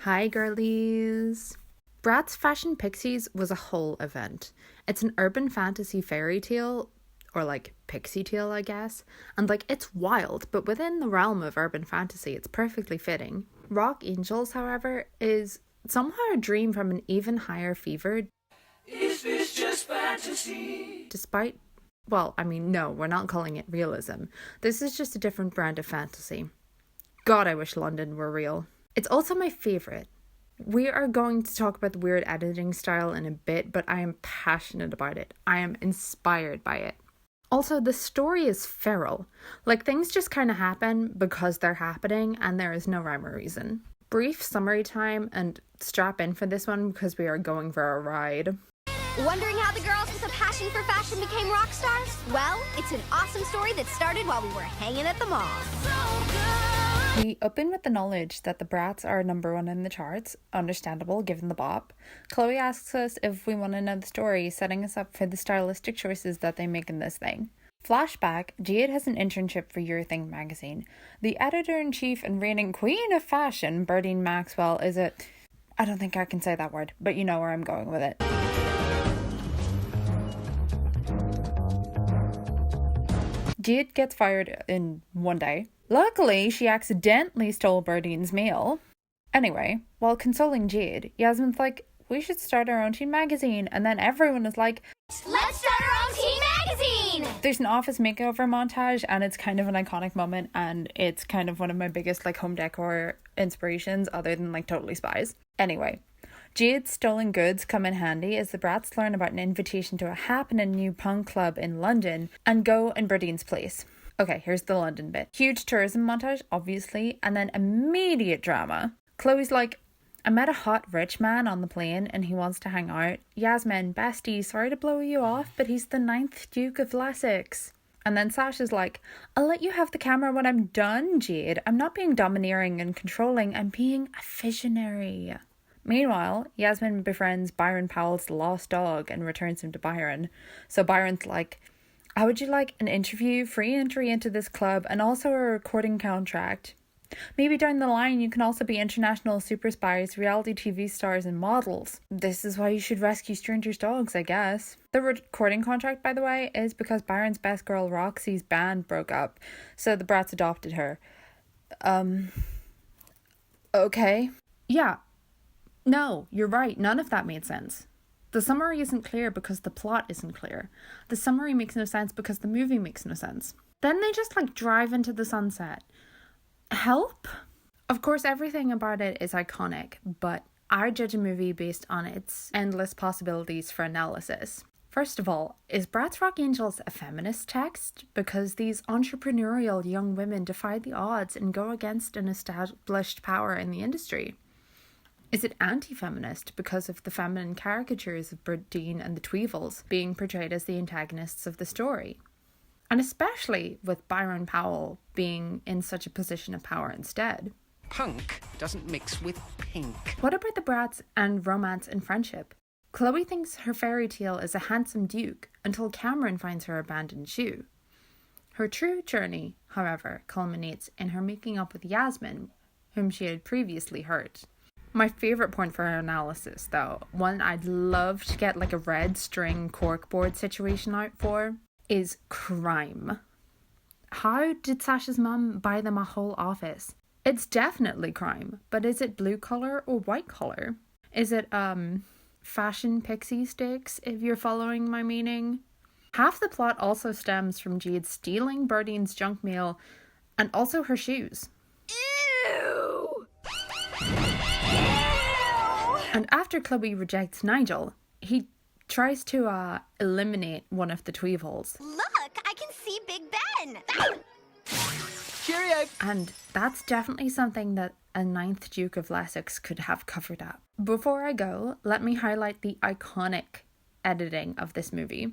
Hi girlies! Bratz Fashion Pixies was a whole event. It's an urban fantasy fairy tale, or like pixie tale I guess, and it's wild, but within the realm of urban fantasy it's perfectly fitting. Rock Angels, however, is somehow a dream from an even higher fever. Is this just fantasy? Despite, no, we're not calling it realism. This is just a different brand of fantasy. God, I wish London were real. It's also my favourite. We are going to talk about the weird editing style in a bit, but I am passionate about it. I am inspired by it. Also, the story is feral. Things just kind of happen because they're happening and there is no rhyme or reason. Brief summary time, and strap in for this one because we are going for a ride. Wondering how the girls with a passion for fashion became rock stars? Well, it's an awesome story that started while we were hanging at the mall. We open with the knowledge that the Bratz are number one in the charts, understandable given the bop. Chloe asks us if we want to know the story, setting us up for the stylistic choices that they make in this thing. Flashback, Jade has an internship for Your Thing magazine. The editor-in-chief and reigning queen of fashion, Birdine Maxwell, I don't think I can say that word, but you know where I'm going with it. Jade gets fired in one day. Luckily, she accidentally stole Birdine's mail. Anyway, while consoling Jade, Yasmin's like, we should start our own teen magazine. And then everyone is like, let's start our own teen magazine! There's an office makeover montage, and it's kind of an iconic moment, and it's kind of one of my biggest home decor inspirations, other than Totally Spies. Anyway, Jade's stolen goods come in handy as the Bratz learn about an invitation to a happening new punk club in London and go in Birdine's place. Okay, here's the London bit. Huge tourism montage, obviously, and then immediate drama. Chloe's like, I met a hot rich man on the plane and he wants to hang out. Yasmin, bestie, sorry to blow you off, but he's the 9th Duke of Essex. And then Sasha's like, I'll let you have the camera when I'm done, Jade. I'm not being domineering and controlling, I'm being a visionary. Meanwhile, Yasmin befriends Byron Powell's lost dog and returns him to Byron. So Byron's like, how would you like an interview, free entry into this club, and also a recording contract? Maybe down the line you can also be international super spies, reality TV stars, and models. This is why you should rescue strangers' dogs, I guess. The recording contract, by the way, is because Byron's best girl Roxy's band broke up, so the Bratz adopted her. Okay. Yeah. No, you're right, none of that made sense. The summary isn't clear because the plot isn't clear. The summary makes no sense because the movie makes no sense. Then they just drive into the sunset. Help? Of course, everything about it is iconic, but I judge a movie based on its endless possibilities for analysis. First of all, is Bratz Rock Angels a feminist text? Because these entrepreneurial young women defy the odds and go against an established power in the industry. Is it anti-feminist because of the feminine caricatures of Birdine and the Tweevils being portrayed as the antagonists of the story? And especially with Byron Powell being in such a position of power instead. Punk doesn't mix with pink. What about the Bratz and romance and friendship? Chloe thinks her fairy tale is a handsome duke until Cameron finds her abandoned shoe. Her true journey, however, culminates in her making up with Yasmin, whom she had previously hurt. My favourite point for her analysis, though, one I'd love to get a red string corkboard situation out for, is crime. How did Sasha's mum buy them a whole office? It's definitely crime, but is it blue collar or white collar? Is it, fashion pixie sticks, if you're following my meaning? Half the plot also stems from Jade stealing Birdine's junk mail and also her shoes. Ew! And after Chloe rejects Nigel, he tries to eliminate one of the Tweevils. Look, I can see Big Ben! Cheerio! And that's definitely something that a 9th Duke of Essex could have covered up. Before I go, let me highlight the iconic editing of this movie.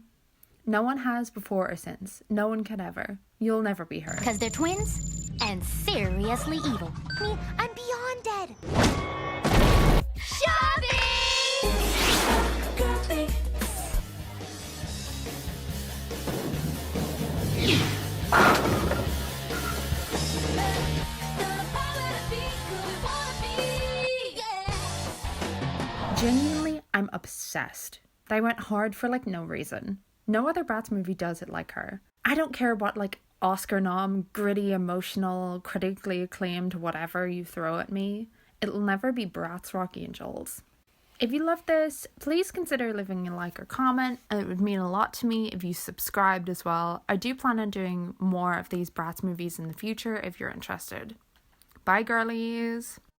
No one has before or since. No one can ever. You'll never be her. Because they're twins and seriously evil. I'm beyond dead. Shopping! Genuinely, I'm obsessed. They went hard for like no reason. No other Bratz movie does it like her. I don't care what like Oscar nom, gritty, emotional, critically acclaimed, whatever you throw at me. It'll never be Bratz Rock Angels. If you love this, please consider leaving a like or comment, and it would mean a lot to me if you subscribed as well. I do plan on doing more of these Bratz movies in the future if you're interested. Bye girlies!